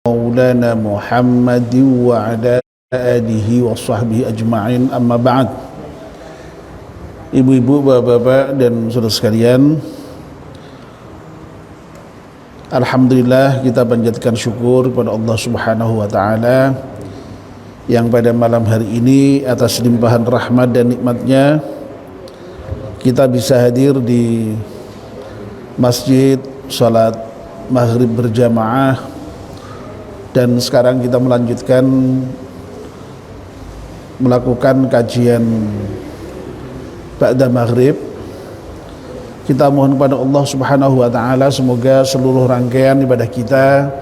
Maulana Muhammadin wa ala alihi wa sahbihi ajma'in, amma ba'd. Ibu-ibu, bapak-bapak dan saudara sekalian, alhamdulillah kita panjatkan syukur kepada Allah Subhanahu wa taala yang pada malam hari ini atas limpahan rahmat dan nikmatnya kita bisa hadir di masjid salat maghrib berjamaah. Dan sekarang kita melanjutkan melakukan kajian ba'da maghrib. Kita mohon kepada Allah Subhanahu wa taala semoga seluruh rangkaian ibadah kita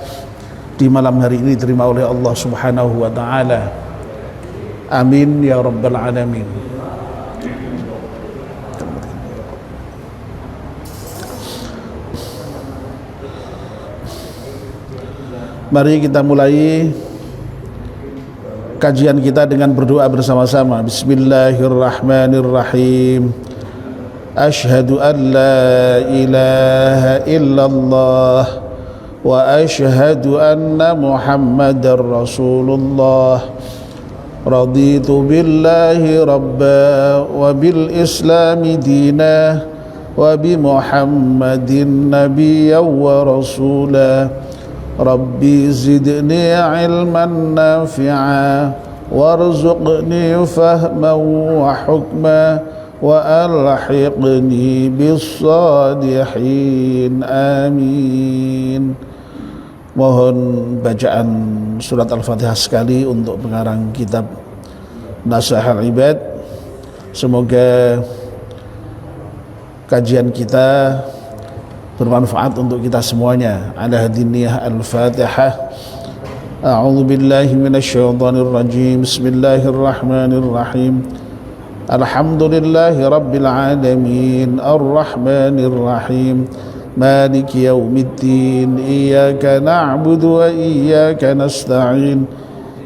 di malam hari ini diterima oleh Allah Subhanahu wa taala. Amin ya rabbal alamin. Mari kita mulai kajian kita dengan berdoa bersama-sama. Bismillahirrahmanirrahim. Asyhadu an la ilaha illallah wa asyhadu anna Muhammadar Rasulullah. Raditu billahi rabba wa bil islami dina wa bi Muhammadin nabiyyan wa rasula. Rabbi zidni ilman nafi'a warzuqni fahman wa hukma wa alhiqni bis salihin, amin. Mohon bacaan surat Al-Fatihah sekali untuk pengarang kitab Nashahul Ibad. Semoga kajian kita bermanfaat untuk kita semuanya. Ala hadiniyah al-Fatihah. A'udzu billahi minasyaitonir rajim. Bismillahirrahmanirrahim. Alhamdulillahi rabbil alamin. Arrahmanir rahim. Maliki yaumiddin. Iyyaka na'budu wa iyyaka nasta'in.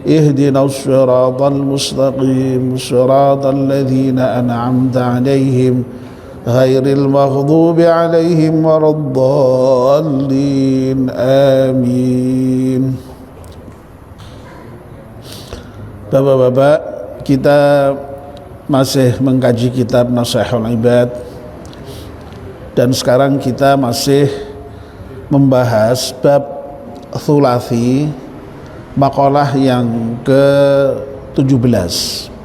Ihdinas siratal mustaqim. Siratal ladzina an'amta 'alaihim ghairil maghdubi 'alaihim waladdallin, amin. Bapak-bapak, kita masih mengkaji kitab Nashahul Ibad dan sekarang kita masih membahas bab thulathi, maqalah yang ke-17.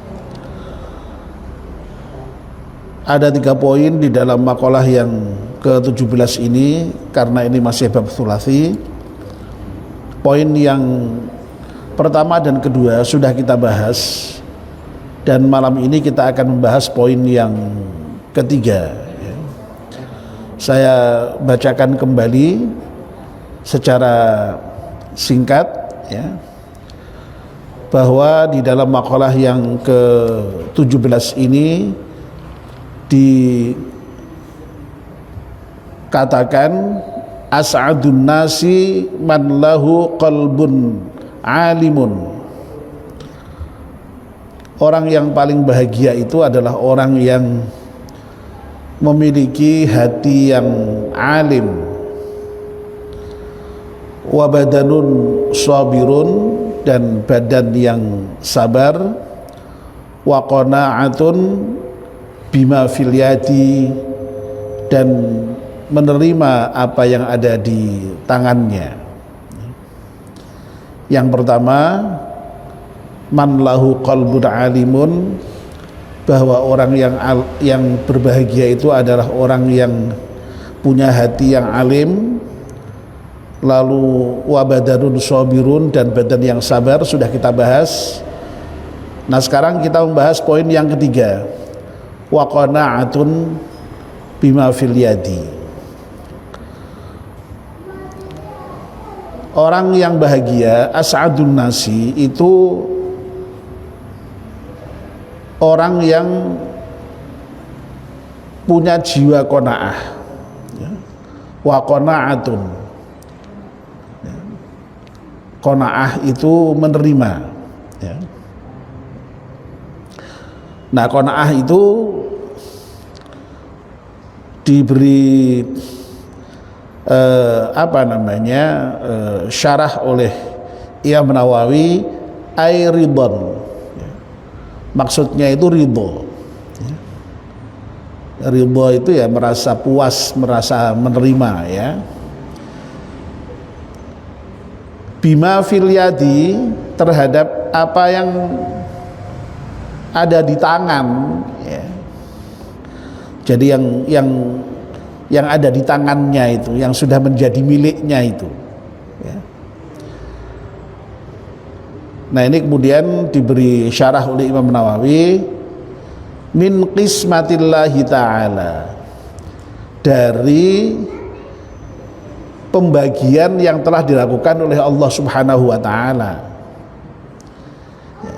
Ada 3 poin di dalam makalah yang ke-17 ini, karena ini masih bab thulathi. Poin yang pertama dan kedua sudah kita bahas, dan malam ini kita akan membahas poin yang ketiga. Saya bacakan kembali secara singkat ya, bahwa di dalam makalah yang ke-17 ini dikatakan as'adun nasi man lahu qalbun alimun. Orang yang paling bahagia itu adalah orang yang memiliki hati yang alim. Wa badanun sabirun, dan badan yang sabar. Wa qana'atun bima fil yadi, dan menerima apa yang ada di tangannya. Yang pertama, man lahu qalbun alimun, bahwa orang yang berbahagia itu adalah orang yang punya hati yang alim. Lalu wa badanun sabirun, dan badan yang sabar sudah kita bahas. Nah, sekarang kita membahas poin yang ketiga, wa qana'atun bima fil yadi. Orang yang bahagia, as'adun nasi, itu orang yang punya jiwa qanaah. Wa qana'atun, qanaah itu menerima ya. Nah, qanaah itu diberi syarah oleh Imam Nawawi ay ridon, maksudnya itu ridho. Ridho itu ya merasa puas, merasa menerima ya. Bima fil yadi, terhadap apa yang ada di tangan ya. Jadi yang ada di tangannya itu, yang sudah menjadi miliknya itu ya. Nah ini kemudian diberi syarah oleh Imam Nawawi, min qismatillahi ta'ala, dari pembagian yang telah dilakukan oleh Allah Subhanahu wa ta'ala ya.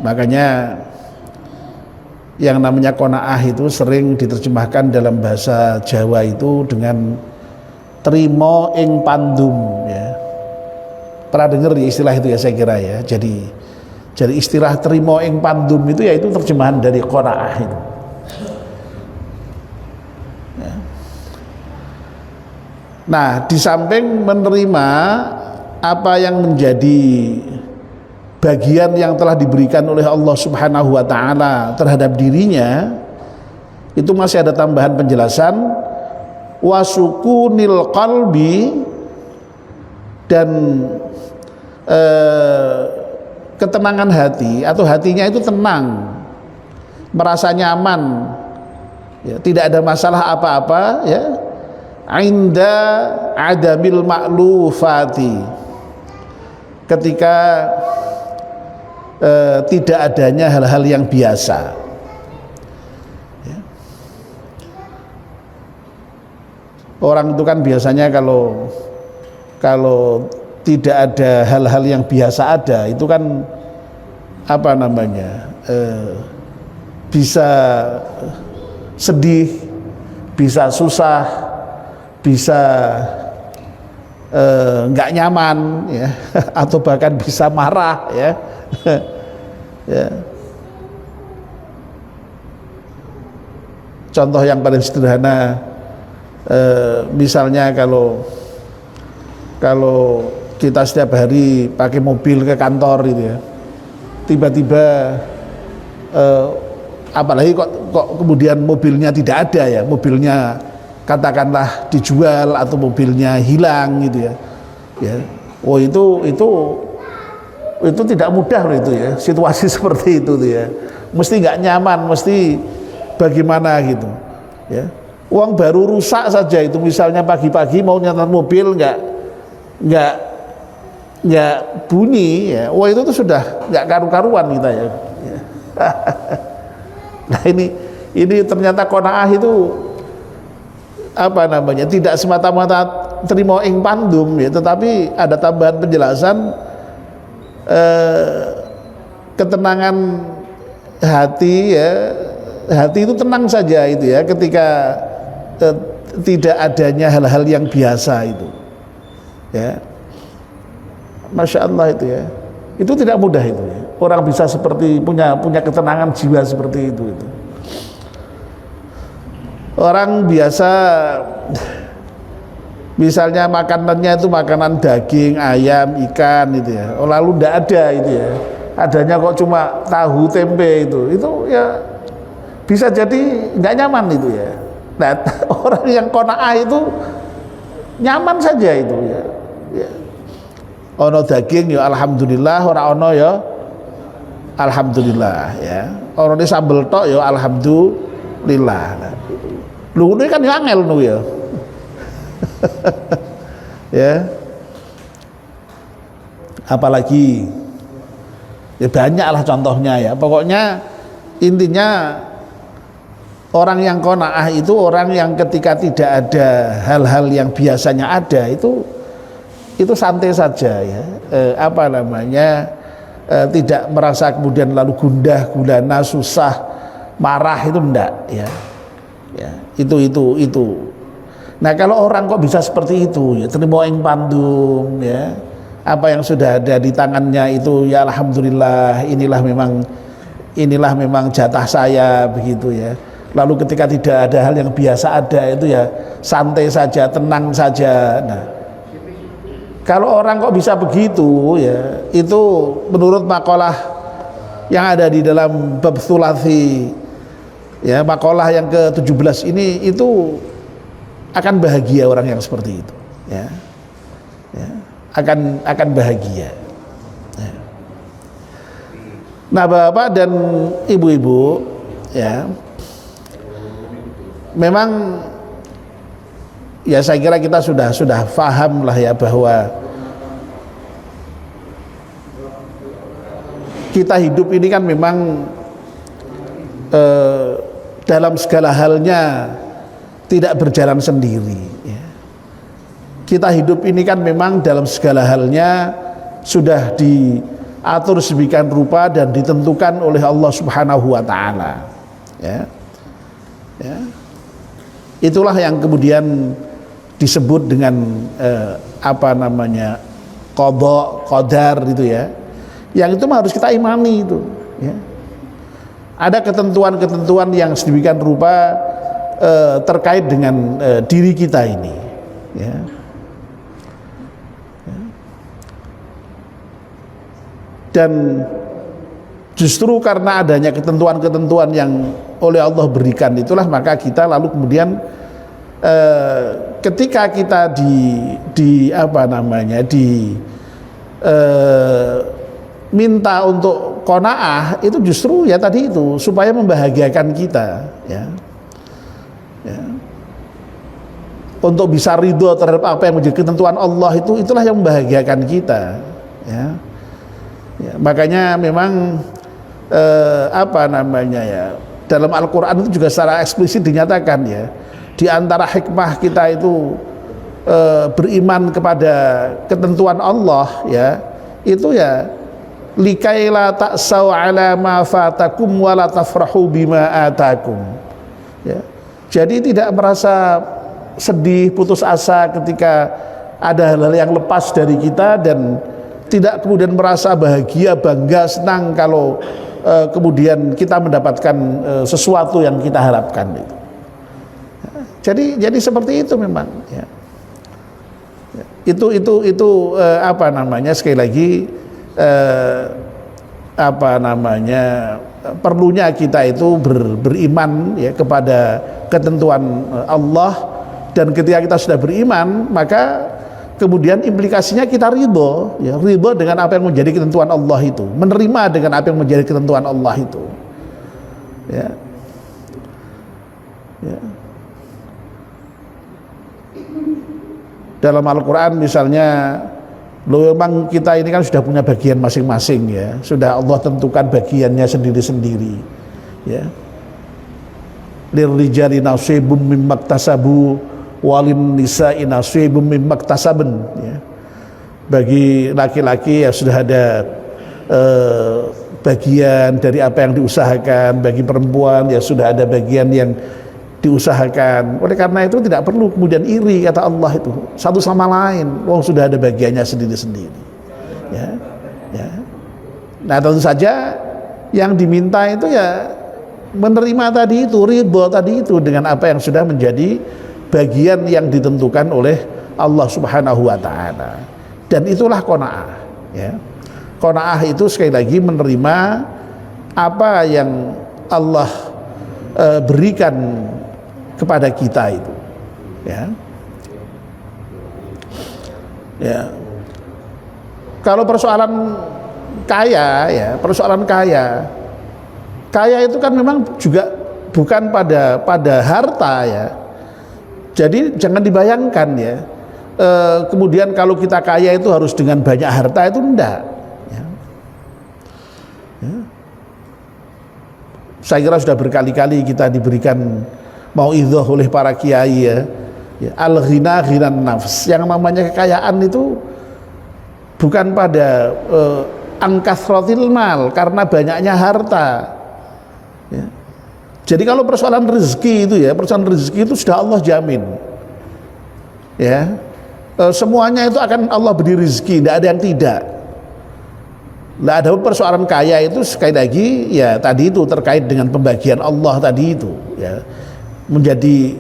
Makanya yang namanya qanaah itu sering diterjemahkan dalam bahasa Jawa itu dengan trimo ing pandum ya. Pernah dengar istilah itu ya saya kira ya. Jadi istilah trimo ing pandum itu yaitu terjemahan dari qanaah itu ya. Nah di samping menerima apa yang menjadi bagian yang telah diberikan oleh Allah Subhanahu wa ta'ala terhadap dirinya, itu masih ada tambahan penjelasan wasukunil qalbi, dan ketenangan hati, atau hatinya itu tenang, merasa nyaman ya, tidak ada masalah apa-apa ya, inda adamil ma'lufati, ketika tidak adanya hal-hal yang biasa ya. Orang itu kan biasanya kalau tidak ada hal-hal yang biasa ada, itu kan apa namanya, bisa sedih, bisa susah, bisa nggak nyaman ya, atau bahkan bisa marah ya. Ya. Contoh yang paling sederhana, misalnya kalau kita setiap hari pakai mobil ke kantor gitu ya, tiba-tiba apalagi kok kemudian mobilnya tidak ada ya, mobilnya katakanlah dijual atau mobilnya hilang gitu ya, ya, oh itu tidak mudah loh itu ya, situasi seperti itu tuh ya, mesti nggak nyaman, mesti bagaimana gitu ya. Uang baru rusak saja itu, misalnya pagi-pagi mau nyetir mobil nggak bunyi ya, wah itu tuh sudah nggak karu-karuan kita ya. Nah ini ternyata qanaah itu apa namanya, tidak semata-mata terima ing pandum ya, tetapi ada tambahan penjelasan ketenangan hati ya, hati itu tenang saja itu ya, ketika tidak adanya hal-hal yang biasa itu ya. Masya Allah itu ya, itu tidak mudah itu ya, orang bisa seperti punya ketenangan jiwa seperti itu. Orang biasa misalnya makanannya itu makanan daging, ayam, ikan itu ya, lalu tidak ada itu ya, adanya kok cuma tahu tempe itu ya bisa jadi nggak nyaman itu ya. Nah orang yang qanaah itu nyaman saja itu ya, ya. Ono daging ya alhamdulillah, ora ono ya alhamdulillah ya, ono ini sambel tok ya alhamdulillah. Lu ini kan ya angel nu ya. Ya, apalagi ya banyaklah contohnya ya, pokoknya intinya orang yang qanaah itu orang yang ketika tidak ada hal-hal yang biasanya ada itu santai saja ya, apa namanya, tidak merasa kemudian lalu gundah gulana, susah, marah, itu enggak ya, ya itu. Nah kalau orang kok bisa seperti itu ya, terima ing pandum ya, apa yang sudah ada di tangannya itu ya alhamdulillah, inilah memang jatah saya begitu ya. Lalu ketika tidak ada hal yang biasa ada itu ya santai saja, tenang saja. Nah Kalau orang kok bisa begitu ya, itu menurut makalah yang ada di dalam bab thulathi ya, makalah yang ke-17 ini, itu akan bahagia orang yang seperti itu ya, ya akan bahagia ya. Nah Bapak dan Ibu-ibu ya, memang ya saya kira kita sudah paham lah ya, bahwa kita hidup ini kan memang dalam segala halnya tidak berjalan sendiri ya. Kita hidup ini kan memang dalam segala halnya sudah diatur sedemikian rupa dan ditentukan oleh Allah Subhanahu wa taala ya. Ya. Itulah yang kemudian disebut dengan apa namanya, qadha, qadar itu ya. Yang itu harus kita imani itu ya. Ada ketentuan-ketentuan yang sedemikian rupa terkait dengan diri kita ini ya. Ya. Dan justru karena adanya ketentuan-ketentuan yang oleh Allah berikan itulah, maka kita lalu kemudian ketika kita minta untuk qanaah, itu justru ya tadi itu supaya membahagiakan kita ya. Ya. Untuk bisa ridho terhadap apa yang menjadi ketentuan Allah, itulah yang membahagiakan kita ya. Ya, makanya memang apa namanya ya, dalam Al-Quran itu juga secara eksplisit dinyatakan ya, di antara hikmah kita itu beriman kepada ketentuan Allah ya, itu ya likaila ta'sau ala ma fatakum wa la tafrahu bima atakum ya. Jadi tidak merasa sedih, putus asa ketika ada hal-hal yang lepas dari kita, dan tidak kemudian merasa bahagia, bangga, senang kalau kemudian kita mendapatkan sesuatu yang kita harapkan itu. Jadi seperti itu memang ya. Itu apa namanya, sekali lagi apa namanya, perlunya kita itu beriman ya kepada ketentuan Allah, dan ketika kita sudah beriman, maka kemudian implikasinya kita ridho ya, ridho dengan apa yang menjadi ketentuan Allah itu, menerima dengan apa yang menjadi ketentuan Allah itu ya. Ya. Dalam Al-Quran misalnya, memang kita ini kan sudah punya bagian masing-masing ya, sudah Allah tentukan bagiannya sendiri-sendiri ya. Lirrijali nasibum mimma iktasabu walin nisa'i nasibum mimma iktasaben ya. Bagi laki-laki ya sudah ada bagian dari apa yang diusahakan, bagi perempuan ya sudah ada bagian yang diusahakan. Oleh karena itu tidak perlu kemudian iri, kata Allah itu, satu sama lain. Wong sudah ada bagiannya sendiri-sendiri. Ya, ya. Nah tentu saja yang diminta itu ya menerima tadi itu, ridho tadi itu dengan apa yang sudah menjadi bagian yang ditentukan oleh Allah Subhanahu wa taala. Dan itulah qanaah ya. Qanaah itu sekali lagi menerima apa yang Allah berikan kepada kita itu ya. Ya. Kalau persoalan kaya ya, persoalan kaya itu kan memang juga bukan pada harta ya. Jadi jangan dibayangkan ya, kemudian kalau kita kaya itu harus dengan banyak harta, itu enggak ya. Ya. Saya kira sudah berkali-kali kita diberikan mauidhah oleh para kiai ya, al-ghina ghinan nafs. Yang namanya kekayaan itu bukan pada angkathrotil mal, karena banyaknya harta ya. Jadi kalau persoalan rezeki itu ya, persoalan rezeki itu sudah Allah jamin ya, semuanya itu akan Allah beri rezeki, tidak ada yang tidak. Nah, ada persoalan kaya itu sekali lagi ya tadi itu terkait dengan pembagian Allah tadi itu ya,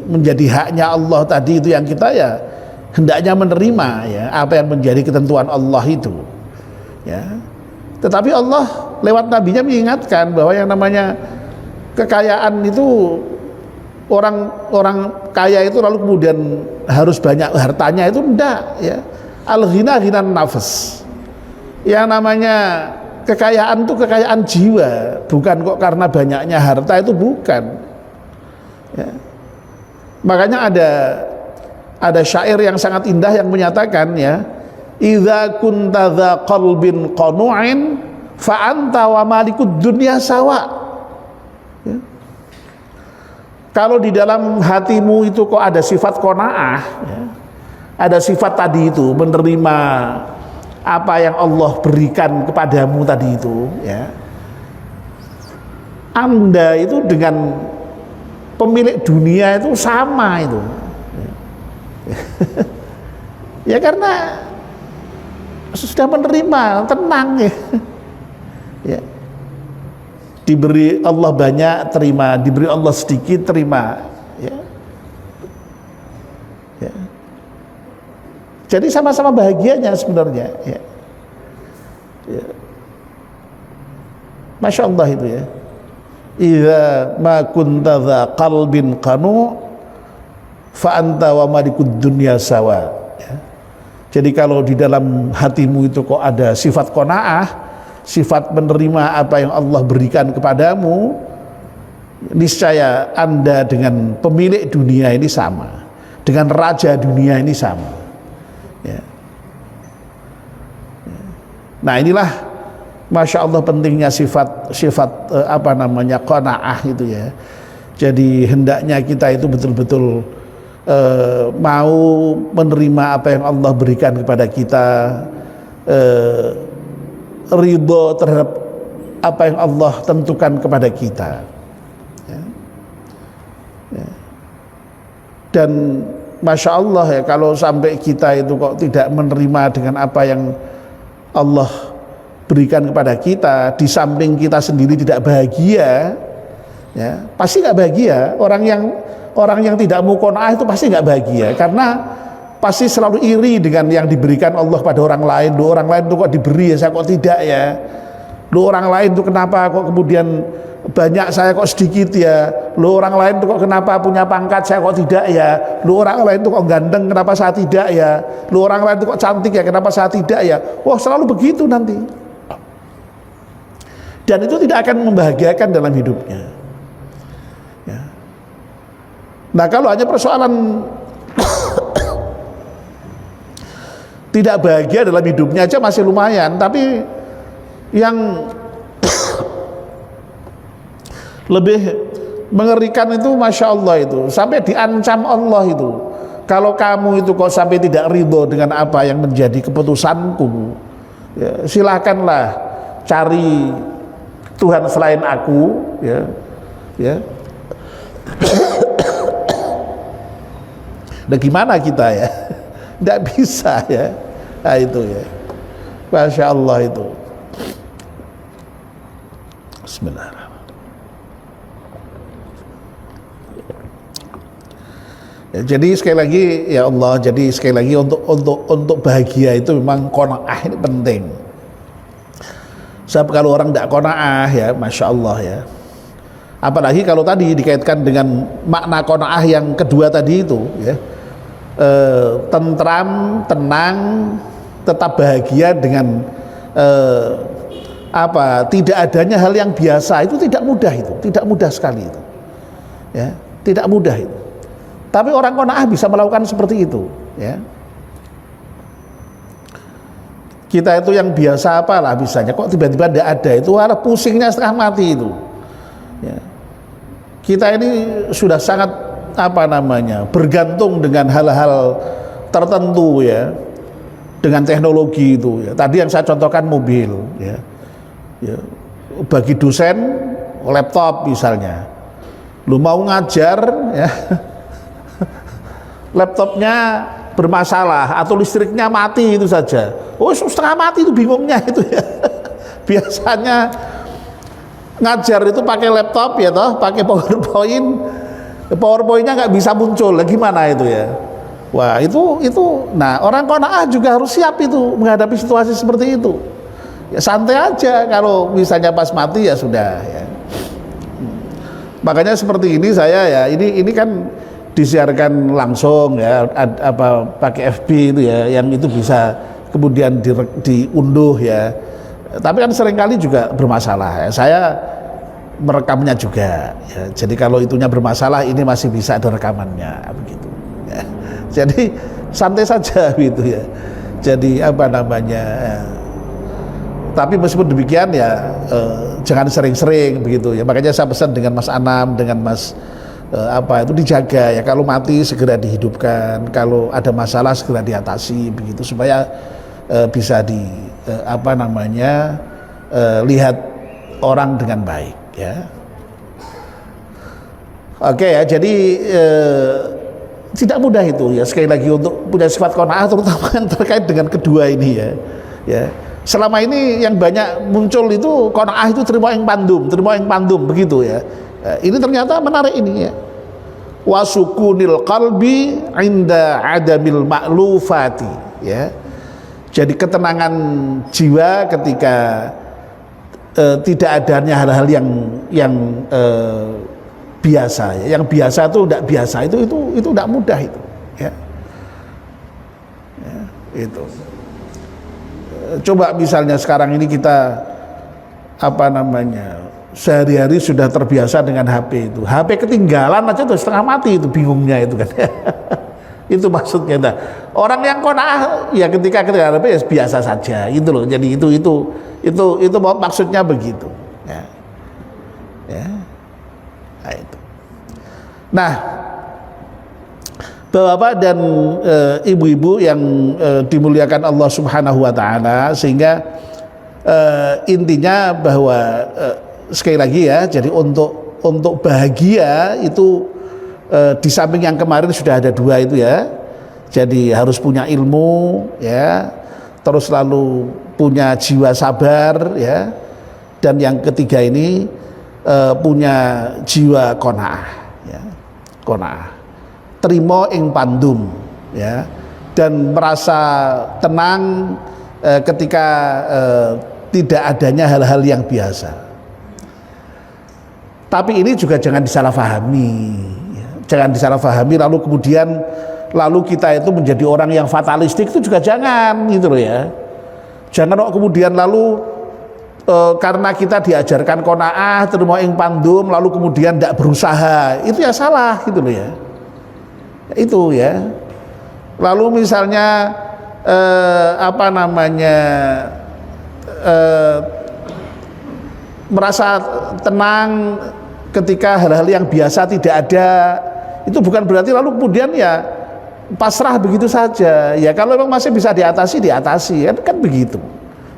menjadi haknya Allah tadi itu yang kita ya hendaknya menerima ya apa yang menjadi ketentuan Allah itu ya. Tetapi Allah lewat nabinya mengingatkan bahwa yang namanya kekayaan itu, orang kaya itu lalu kemudian harus banyak hartanya, itu enggak ya. Al-ghina ghinan nafs. Yang namanya kekayaan itu kekayaan jiwa, bukan kok karena banyaknya harta, itu bukan ya. Makanya ada syair yang sangat indah yang menyatakan ya, idza kunta dza qalbin qanu'in fa anta wa malikud dunya sawa ya. Kalau di dalam hatimu itu kok ada sifat qanaah ya, ada sifat tadi itu, menerima apa yang Allah berikan kepadamu tadi itu ya, Anda itu dengan pemilik dunia itu sama itu ya, karena sudah menerima, tenang ya. Ya. Diberi Allah banyak terima, diberi Allah sedikit terima ya. Ya. Jadi sama-sama bahagianya sebenarnya ya. Ya. Masya Allah itu ya, idza ma kunta dza qalbin qanu fa anta wa malikud dunya sawa ya. Jadi kalau di dalam hatimu itu kok ada sifat qanaah, sifat menerima apa yang Allah berikan kepadamu, niscaya Anda dengan pemilik dunia ini sama, dengan raja dunia ini sama ya. Nah inilah Masya Allah pentingnya sifat apa namanya qanaah itu ya. Jadi hendaknya kita itu betul-betul mau menerima apa yang Allah berikan kepada kita, ridho terhadap apa yang Allah tentukan kepada kita ya. Ya. Dan Masya Allah ya, kalau sampai kita itu kok tidak menerima dengan apa yang Allah berikan kepada kita, di samping kita sendiri tidak bahagia ya, pasti nggak bahagia. Orang yang tidak mau qanaah itu pasti nggak bahagia, karena pasti selalu iri dengan yang diberikan Allah pada orang lain. Loh, orang lain itu kok diberi ya, saya kok tidak ya. Loh, orang lain itu kenapa kok kemudian banyak, saya kok sedikit ya. Loh, orang lain itu kok kenapa punya pangkat, saya kok tidak ya. Loh, orang lain itu kok ganteng, kenapa saya tidak ya. Loh, orang lain itu kok cantik ya, kenapa saya tidak ya. Wah, selalu begitu nanti. Dan itu tidak akan membahagiakan dalam hidupnya ya. Nah, kalau hanya persoalan tidak bahagia dalam hidupnya aja masih lumayan, tapi yang lebih mengerikan itu Masya Allah itu, sampai diancam Allah itu, kalau kamu itu kok sampai tidak ridho dengan apa yang menjadi keputusanku ya, silakanlah cari Tuhan selain aku ya, ya. Nah gimana kita ya, tidak bisa ya. Nah itu ya, Masya Allah itu. Bismillahirrahmanirrahim. Ya, jadi sekali lagi ya Allah, jadi sekali lagi untuk bahagia itu memang qanaah ini penting. Sebab kalau orang tidak qanaah ya, Masya Allah ya. Apalagi kalau tadi dikaitkan dengan makna qanaah yang kedua tadi itu ya, tentram, tenang, tetap bahagia dengan tidak adanya hal yang biasa, itu tidak mudah, itu tidak mudah sekali itu ya, tidak mudah itu. Tapi orang qanaah bisa melakukan seperti itu ya. Kita itu yang biasa apalah bisanya, kok tiba-tiba tidak ada, itu malah pusingnya setengah mati itu ya. Kita ini sudah sangat bergantung dengan hal-hal tertentu ya, dengan teknologi itu ya. Tadi yang saya contohkan mobil ya, ya. Bagi dosen laptop misalnya, lu mau ngajar ya, laptopnya bermasalah atau listriknya mati itu saja, oh setengah mati itu bingungnya itu ya. Biasanya ngajar itu pakai laptop ya toh, pakai PowerPoint, PowerPointnya nggak bisa muncul, gimana itu ya. Wah itu, nah orang qanaah juga harus siap itu menghadapi situasi seperti itu. Ya santai aja, kalau misalnya pas mati ya sudah. Ya. Makanya seperti ini saya ya, ini kan disiarkan langsung ya, apa pakai FB itu ya, yang itu bisa kemudian diunduh ya. Tapi kan seringkali juga bermasalah. Ya. Saya merekamnya juga. Ya. Jadi kalau itunya bermasalah, ini masih bisa ada rekamannya, begitu. Ya. Jadi santai saja gitu ya. Jadi apa namanya? Ya. Tapi meskipun demikian ya jangan sering-sering begitu ya. Makanya saya pesan dengan Mas Anam, dengan Mas itu dijaga ya. Kalau mati segera dihidupkan, kalau ada masalah segera diatasi begitu supaya bisa lihat orang dengan baik ya. Oke ya, jadi tidak mudah itu ya, sekali lagi untuk punya sifat qanaah, terutama terkait dengan kedua ini ya. Ya. Selama ini yang banyak muncul itu qanaah itu terima yang pandum begitu ya. Ini ternyata menarik ini ya. Wasukunil qalbi inda adamil ma'lufati ya. Jadi ketenangan jiwa ketika tidak adanya hal-hal yang biasa ya. Yang biasa itu tidak biasa, itu tidak mudah itu ya. Ya itu. Coba misalnya sekarang ini kita sehari-hari sudah terbiasa dengan HP itu. HP ketinggalan aja tuh setengah mati itu, bingungnya itu kan. Itu maksudnya. Nah, orang yang qanaah ya ketika ketinggalan HP ya biasa saja itu loh. Jadi itu maksudnya begitu. Ya. Ya. Nah, itu. Nah, Bapak-bapak dan ibu-ibu yang dimuliakan Allah Subhanahu wa taala, sehingga intinya bahwa sekali lagi ya, jadi untuk bahagia itu di samping yang kemarin sudah ada dua itu ya. Jadi harus punya ilmu ya, terus lalu punya jiwa sabar ya. Dan yang ketiga ini punya jiwa qanaah ya. Qanaah. Terima ing pandum ya, dan merasa tenang ketika tidak adanya hal-hal yang biasa. Tapi ini juga jangan disalahfahami ya. Jangan disalahfahami lalu kemudian kita itu menjadi orang yang fatalistik, itu juga jangan gitu loh ya. Jangan kok kemudian lalu karena kita diajarkan qanaah terima ing pandum lalu kemudian tidak berusaha, itu ya salah gitu loh ya. Itu ya. Lalu misalnya merasa tenang ketika hal-hal yang biasa tidak ada, itu bukan berarti lalu kemudian ya pasrah begitu saja ya. Kalau memang masih bisa diatasi kan begitu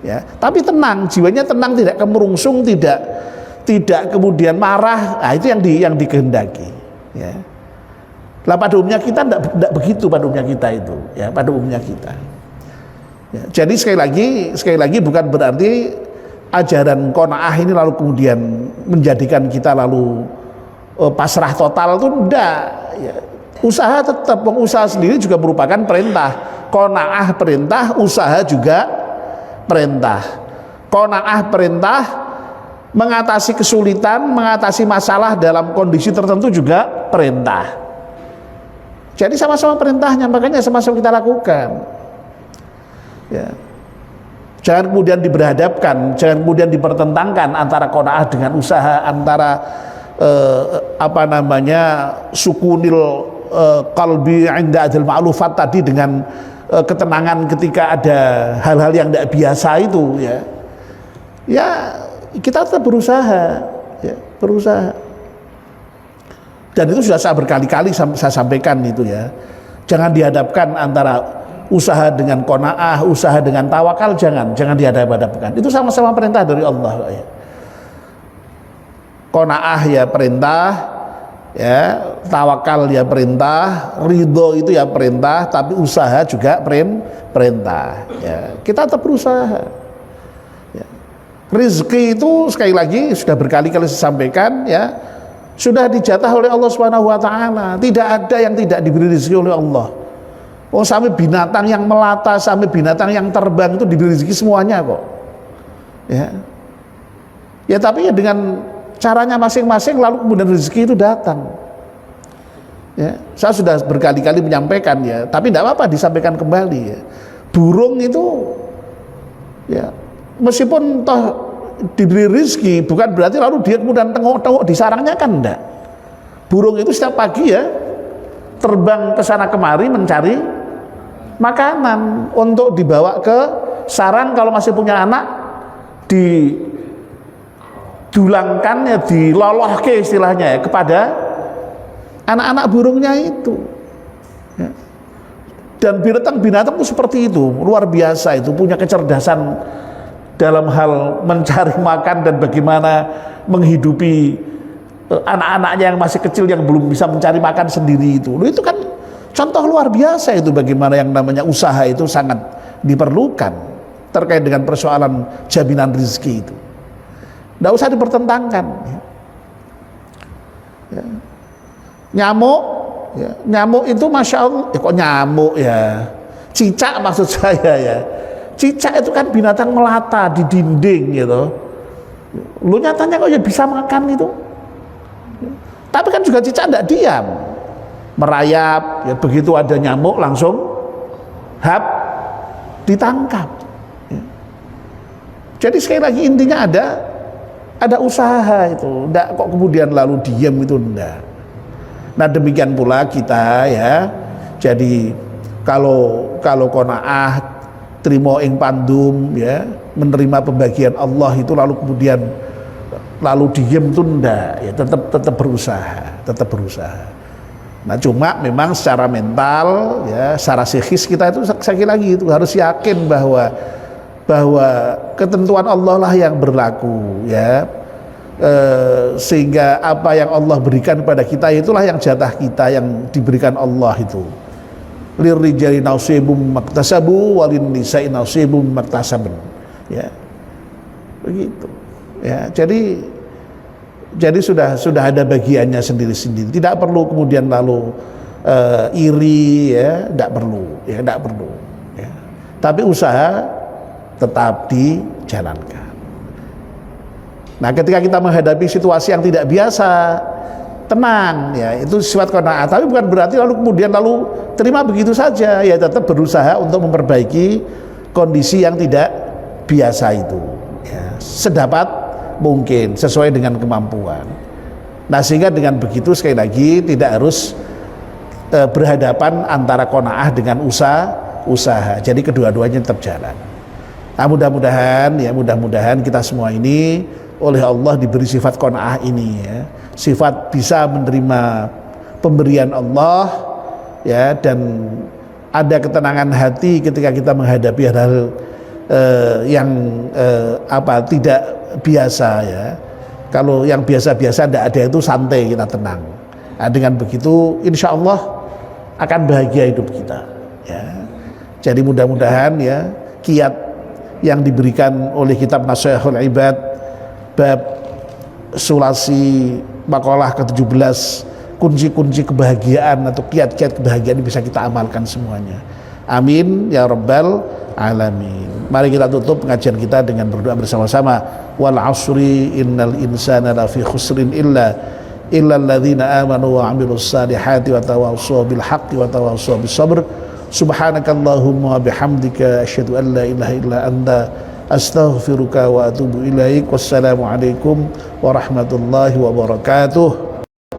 ya. Tapi tenang, jiwanya tenang, tidak kemerungsung, tidak kemudian marah. Nah, itu yang dikehendaki ya. Lah pada umumnya kita tidak begitu, pada umumnya kita itu ya, pada umumnya kita ya. Jadi sekali lagi bukan berarti ajaran qanaah ini lalu kemudian menjadikan kita lalu pasrah total, itu enggak ya. Usaha tetap, usaha sendiri juga merupakan perintah. Qanaah perintah, usaha juga perintah. Qanaah perintah, mengatasi kesulitan, mengatasi masalah dalam kondisi tertentu juga perintah. Jadi sama-sama perintahnya, makanya sama-sama kita lakukan. Ya. Jangan kemudian diberhadapkan, jangan kemudian dipertentangkan antara qanaah dengan usaha, antara sukunil qalbi inda adil ma'lufat tadi dengan ketenangan ketika ada hal-hal yang tidak biasa itu ya. Ya, kita tetap berusaha, ya, berusaha. Dan itu sudah saya berkali-kali saya sampaikan itu ya. Jangan dihadapkan antara usaha dengan qanaah, usaha dengan tawakal, jangan dihadap-hadapkan. Itu sama-sama perintah dari Allah ya. Qanaah ya perintah, ya, tawakal ya perintah, ridho itu ya perintah, tapi usaha juga perintah. Ya. Kita tetap berusaha. Ya. Rizki itu sekali lagi sudah berkali-kali saya sampaikan ya. Sudah dijatah oleh Allah Subhanahu wa taala. Tidak ada yang tidak diberi rezeki oleh Allah. Oh, sampai binatang yang melata, sampai binatang yang terbang itu diberi rezeki semuanya kok. Ya. Ya tapi ya dengan caranya masing-masing lalu kemudian rezeki itu datang. Ya, saya sudah berkali-kali menyampaikan ya, tapi tidak apa-apa disampaikan kembali ya. Burung itu ya meskipun toh diberi rezeki bukan berarti lalu dia kemudian tengok-tengok di sarangnya, kan enggak. Burung itu setiap pagi ya terbang ke sana kemari mencari makanan untuk dibawa ke sarang, kalau masih punya anak didulangkan ya, dilolohke istilahnya ya, kepada anak-anak burungnya itu ya. Dan binatang-binatang itu seperti itu, luar biasa, itu punya kecerdasan dalam hal mencari makan dan bagaimana menghidupi anak-anaknya yang masih kecil yang belum bisa mencari makan sendiri itu. Itu kan contoh luar biasa itu, bagaimana yang namanya usaha itu sangat diperlukan terkait dengan persoalan jaminan rezeki itu. Tidak usah dipertentangkan ya. Ya. Nyamuk ya. Nyamuk itu Masya Allah ya, kok nyamuk ya, cicak maksud saya ya. Cicak itu kan binatang melata di dinding gitu. Lu nyatanya kok ya bisa makan itu. Tapi kan juga cicak tidak diam, merayap ya, begitu ada nyamuk langsung ditangkap ya. Jadi sekali lagi intinya ada usaha itu, tidak kok kemudian lalu diam itu, tidak. Nah demikian pula kita ya, jadi kalau qanaah trimo ing pandum ya, menerima pembagian Allah itu lalu kemudian diem itu ndak ya, tetap berusaha. Nah cuma memang secara mental ya, secara psikis kita itu sekali lagi itu harus yakin bahwa ketentuan Allah lah yang berlaku ya, sehingga apa yang Allah berikan kepada kita itulah yang jatah kita yang diberikan Allah itu. Lirijali nasibum maktasabu walin nisa'i nasibum maktasabun ya, begitu ya. Jadi sudah ada bagiannya sendiri-sendiri, tidak perlu kemudian lalu iri ya, tidak perlu ya. Tapi usaha tetap dijalankan. Nah ketika kita menghadapi situasi yang tidak biasa, tenang ya, itu sifat qanaah. Tapi bukan berarti lalu kemudian terima begitu saja ya, tetap berusaha untuk memperbaiki kondisi yang tidak biasa itu ya, sedapat mungkin sesuai dengan kemampuan. Nah sehingga dengan begitu sekali lagi tidak harus berhadapan antara qanaah dengan usaha. Jadi kedua-duanya tetap jalan. Nah mudah-mudahan kita semua ini oleh Allah diberi sifat qanaah ini ya, sifat bisa menerima pemberian Allah ya, dan ada ketenangan hati ketika kita menghadapi hal-hal yang tidak biasa ya. Kalau yang biasa-biasa tidak ada itu santai, kita tenang. Nah, dengan begitu insya Allah akan bahagia hidup kita ya. Jadi mudah-mudahan ya kiat yang diberikan oleh kitab Nashihul Ibad bab sulasi makalah ke-17, kunci-kunci kebahagiaan atau kiat-kiat kebahagiaan ini bisa kita amalkan semuanya. Amin ya rabbal alamin. Mari kita tutup pengajian kita dengan berdoa bersama-sama. Wal asri innal insana lafi khusrin illa alladzina amanu wa amilus salihati wa tawassaw bil haqqi wa tawassaw bis sabr. Subhanakallahumma wa bihamdika asyhadu an la ilaha illa anta astaghfiruka wa atubu ilaik. Wassalamu alaikum warahmatullahi wabarakatuh.